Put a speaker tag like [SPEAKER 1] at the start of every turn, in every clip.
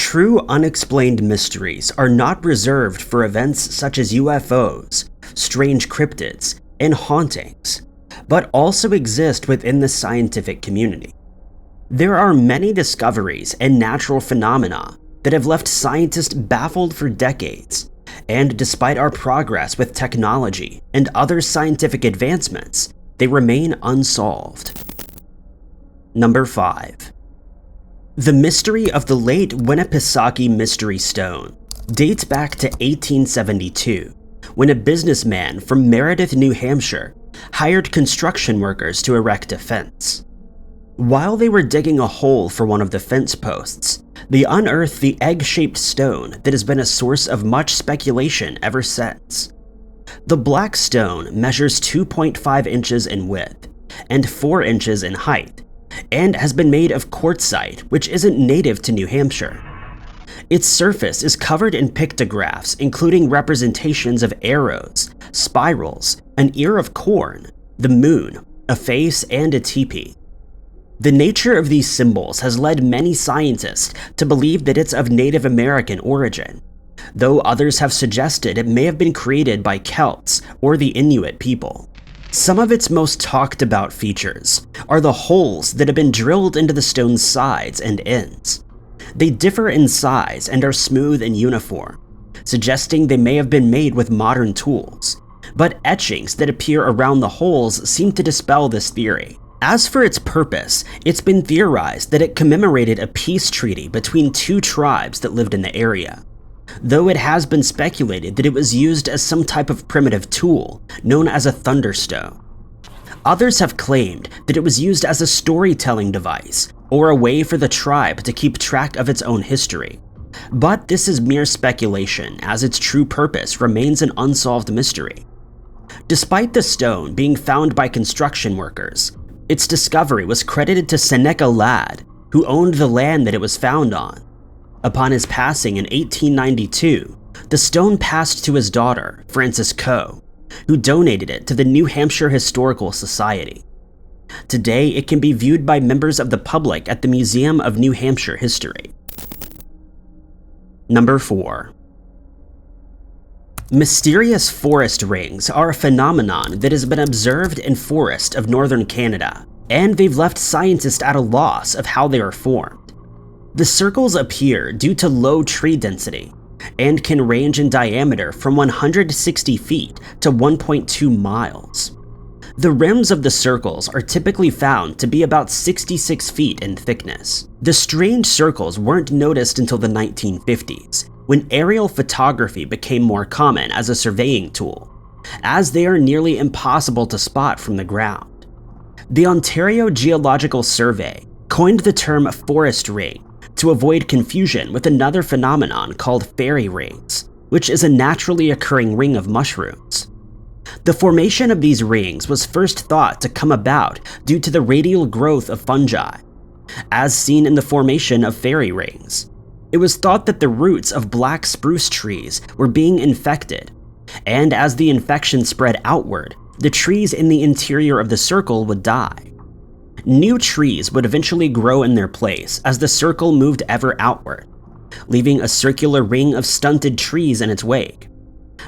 [SPEAKER 1] True unexplained mysteries are not reserved for events such as UFOs, strange cryptids, and hauntings, but also exist within the scientific community. There are many discoveries and natural phenomena that have left scientists baffled for decades, and despite our progress with technology and other scientific advancements, they remain unsolved. Number 5. The mystery of the late Winnipesaukee Mystery Stone dates back to 1872, when a businessman from Meredith, New Hampshire, hired construction workers to erect a fence. While they were digging a hole for one of the fence posts, they unearthed the egg-shaped stone that has been a source of much speculation ever since. The black stone measures 2.5 inches in width and 4 inches in height, and has been made of quartzite, which isn't native to New Hampshire. Its surface is covered in pictographs, including representations of arrows, spirals, an ear of corn, the moon, a face, and a teepee. The nature of these symbols has led many scientists to believe that it's of Native American origin, though others have suggested it may have been created by Celts or the Inuit people. Some of its most talked about features are the holes that have been drilled into the stone's sides and ends. They differ in size and are smooth and uniform, suggesting they may have been made with modern tools, but etchings that appear around the holes seem to dispel this theory. As for its purpose, it's been theorized that it commemorated a peace treaty between two tribes that lived in the area, though it has been speculated that it was used as some type of primitive tool known as a thunderstone. Others have claimed that it was used as a storytelling device or a way for the tribe to keep track of its own history. But this is mere speculation, as its true purpose remains an unsolved mystery. Despite the stone being found by construction workers, its discovery was credited to Seneca Ladd, who owned the land that it was found on. Upon his passing in 1892, the stone passed to his daughter, Frances Coe, who donated it to the New Hampshire Historical Society. Today, it can be viewed by members of the public at the Museum of New Hampshire History. Number 4. Mysterious forest rings are a phenomenon that has been observed in forests of northern Canada, and they've left scientists at a loss of how they are formed. The circles appear due to low tree density, and can range in diameter from 160 feet to 1.2 miles. The rims of the circles are typically found to be about 66 feet in thickness. The strange circles weren't noticed until the 1950s, when aerial photography became more common as a surveying tool, as they are nearly impossible to spot from the ground. The Ontario Geological Survey coined the term forest ring to avoid confusion with another phenomenon called fairy rings, which is a naturally occurring ring of mushrooms. The formation of these rings was first thought to come about due to the radial growth of fungi, as seen in the formation of fairy rings. It was thought that the roots of black spruce trees were being infected, and as the infection spread outward, the trees in the interior of the circle would die. New trees would eventually grow in their place as the circle moved ever outward, leaving a circular ring of stunted trees in its wake.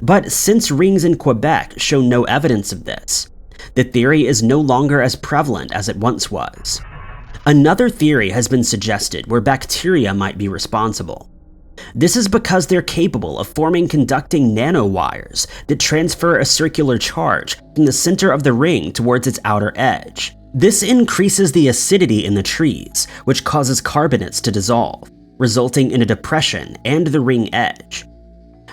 [SPEAKER 1] But since rings in Quebec show no evidence of this, the theory is no longer as prevalent as it once was. Another theory has been suggested where bacteria might be responsible. This is because they're capable of forming conducting nanowires that transfer a circular charge from the center of the ring towards its outer edge. This increases the acidity in the trees, which causes carbonates to dissolve, resulting in a depression and the ring edge.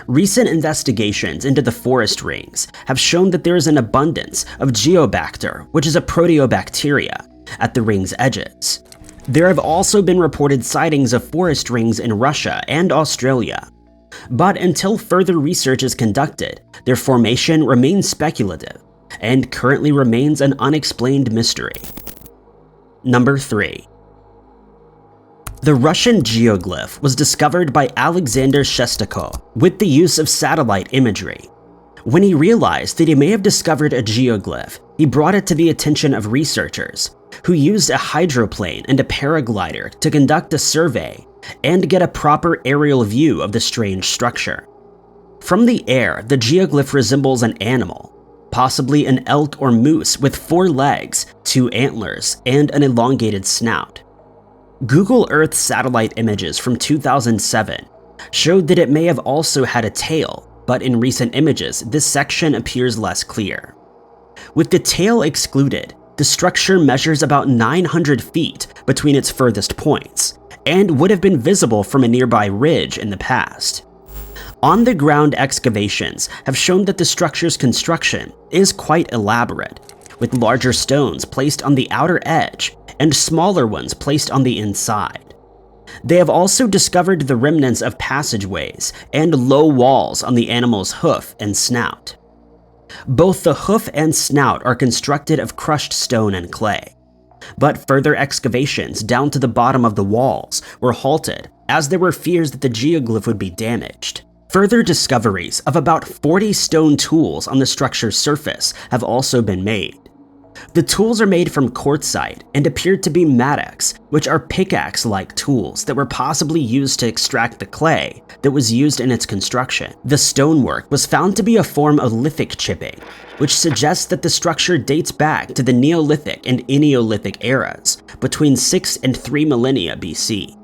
[SPEAKER 1] Recent investigations into the forest rings have shown that there is an abundance of Geobacter, which is a proteobacteria, at the ring's edges. There have also been reported sightings of forest rings in Russia and Australia. But until further research is conducted, their formation remains speculative and currently remains an unexplained mystery. Number 3. The Russian geoglyph was discovered by Alexander Shestakov with the use of satellite imagery. When he realized that he may have discovered a geoglyph, he brought it to the attention of researchers, who used a hydroplane and a paraglider to conduct a survey and get a proper aerial view of the strange structure. From the air, the geoglyph resembles an animal, possibly an elk or moose with 4 legs, 2 antlers, and an elongated snout. Google Earth satellite images from 2007 showed that it may have also had a tail, but in recent images, this section appears less clear. With the tail excluded, the structure measures about 900 feet between its furthest points, and would have been visible from a nearby ridge in the past. On-the-ground excavations have shown that the structure's construction is quite elaborate, with larger stones placed on the outer edge and smaller ones placed on the inside. They have also discovered the remnants of passageways and low walls on the animal's hoof and snout. Both the hoof and snout are constructed of crushed stone and clay, but further excavations down to the bottom of the walls were halted as there were fears that the geoglyph would be damaged. Further discoveries of about 40 stone tools on the structure's surface have also been made. The tools are made from quartzite and appeared to be mattocks, which are pickaxe-like tools that were possibly used to extract the clay that was used in its construction. The stonework was found to be a form of lithic chipping, which suggests that the structure dates back to the Neolithic and Eneolithic eras, between 6 and 3 millennia BC.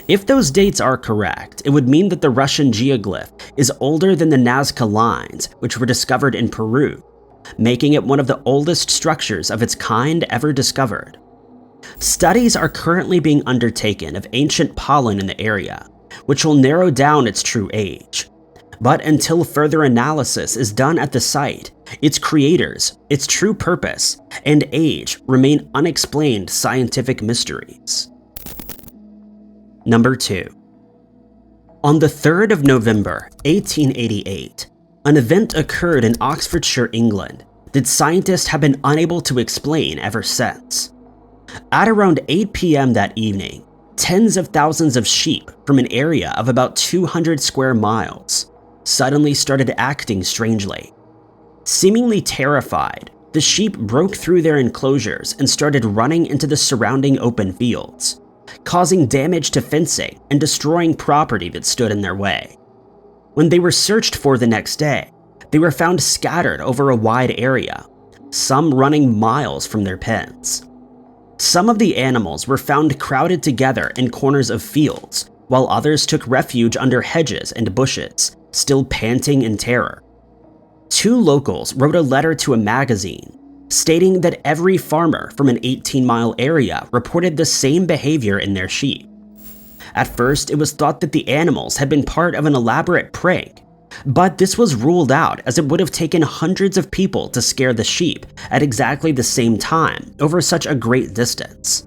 [SPEAKER 1] If those dates are correct, it would mean that the Russian geoglyph is older than the Nazca lines, which were discovered in Peru, making it one of the oldest structures of its kind ever discovered. Studies are currently being undertaken of ancient pollen in the area, which will narrow down its true age. But until further analysis is done at the site, its creators, its true purpose, and age remain unexplained scientific mysteries. Number 2. On the 3rd of November, 1888, an event occurred in Oxfordshire, England, that scientists have been unable to explain ever since. At around 8 p.m. that evening, tens of thousands of sheep from an area of about 200 square miles suddenly started acting strangely. Seemingly terrified, the sheep broke through their enclosures and started running into the surrounding open fields, causing damage to fencing and destroying property that stood in their way. When they were searched for the next day, they were found scattered over a wide area, some running miles from their pens. Some of the animals were found crowded together in corners of fields, while others took refuge under hedges and bushes, still panting in terror. 2 locals wrote a letter to a magazine stating that every farmer from an 18-mile area reported the same behavior in their sheep. At first, it was thought that the animals had been part of an elaborate prank, but this was ruled out as it would have taken hundreds of people to scare the sheep at exactly the same time over such a great distance.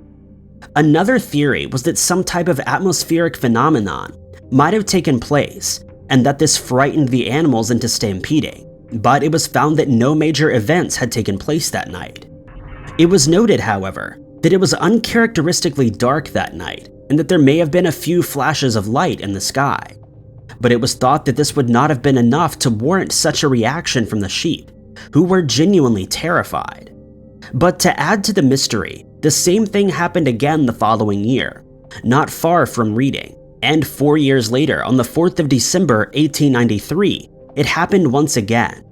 [SPEAKER 1] Another theory was that some type of atmospheric phenomenon might have taken place and that this frightened the animals into stampeding, but it was found that no major events had taken place that night. It was noted, however, that it was uncharacteristically dark that night and that there may have been a few flashes of light in the sky. But it was thought that this would not have been enough to warrant such a reaction from the sheep, who were genuinely terrified. But to add to the mystery, the same thing happened again the following year, not far from Reading, and 4 years later, on the 4th of December 1893, it happened once again.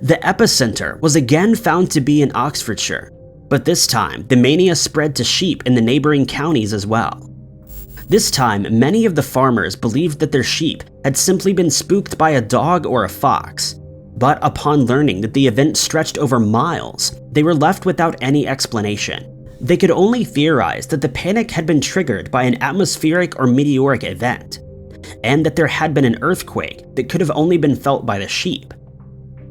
[SPEAKER 1] The epicenter was again found to be in Oxfordshire, but this time the mania spread to sheep in the neighboring counties as well. This time, many of the farmers believed that their sheep had simply been spooked by a dog or a fox, but upon learning that the event stretched over miles, they were left without any explanation. They could only theorize that the panic had been triggered by an atmospheric or meteoric event, and that there had been an earthquake that could have only been felt by the sheep.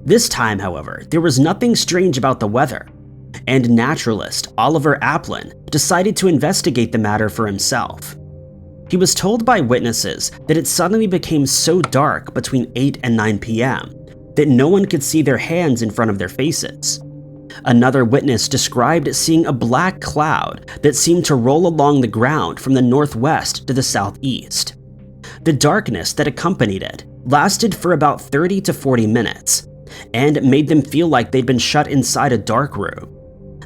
[SPEAKER 1] This time, however, there was nothing strange about the weather, and naturalist Oliver Aplin decided to investigate the matter for himself. He was told by witnesses that it suddenly became so dark between 8 and 9 p.m. that no one could see their hands in front of their faces. Another witness described seeing a black cloud that seemed to roll along the ground from the northwest to the southeast. The darkness that accompanied it lasted for about 30 to 40 minutes and made them feel like they'd been shut inside a dark room.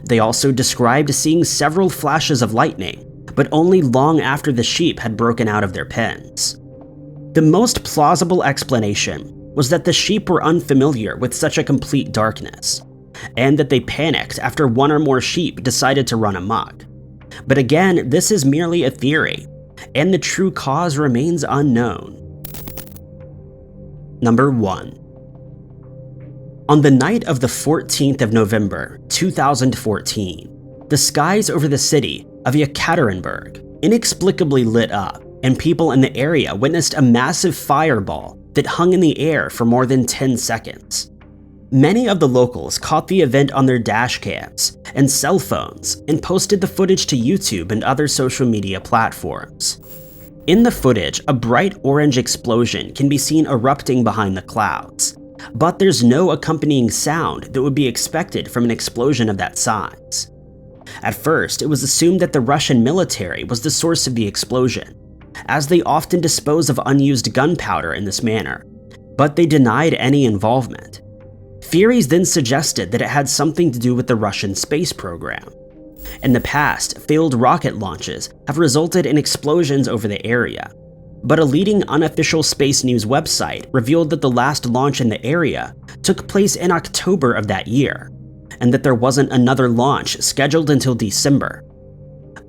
[SPEAKER 1] They also described seeing several flashes of lightning, but only long after the sheep had broken out of their pens. The most plausible explanation was that the sheep were unfamiliar with such a complete darkness, and that they panicked after one or more sheep decided to run amok. But again, this is merely a theory, and the true cause remains unknown. Number 1. On the night of the 14th of November, 2014, the skies over the city of Ekaterinburg inexplicably lit up, and people in the area witnessed a massive fireball that hung in the air for more than 10 seconds. Many of the locals caught the event on their dash cams and cell phones and posted the footage to YouTube and other social media platforms. In the footage, a bright orange explosion can be seen erupting behind the clouds, but there's no accompanying sound that would be expected from an explosion of that size. At first, it was assumed that the Russian military was the source of the explosion, as they often dispose of unused gunpowder in this manner, but they denied any involvement. Theories then suggested that it had something to do with the Russian space program. In the past, failed rocket launches have resulted in explosions over the area, but a leading unofficial space news website revealed that the last launch in the area took place in October of that year, and that there wasn't another launch scheduled until December.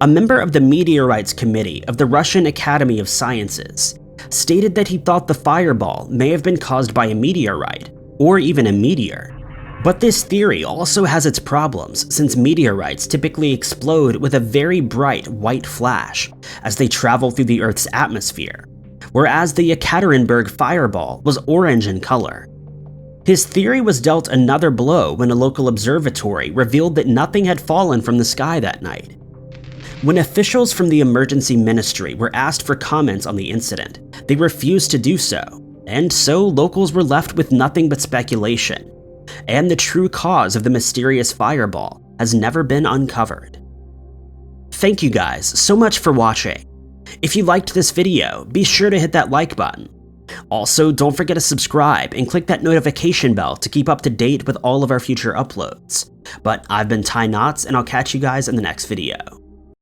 [SPEAKER 1] A member of the Meteorites Committee of the Russian Academy of Sciences stated that he thought the fireball may have been caused by a meteorite, or even a meteor. But this theory also has its problems, since meteorites typically explode with a very bright white flash as they travel through the Earth's atmosphere, whereas the Ekaterinburg Fireball was orange in color. His theory was dealt another blow when a local observatory revealed that nothing had fallen from the sky that night. When officials from the emergency ministry were asked for comments on the incident, they refused to do so, and so locals were left with nothing but speculation, and the true cause of the mysterious fireball has never been uncovered. Thank you guys so much for watching. If you liked this video, be sure to hit that like button. Also, don't forget to subscribe and click that notification bell to keep up to date with all of our future uploads. But I've been Ty Knots, and I'll catch you guys in the next video.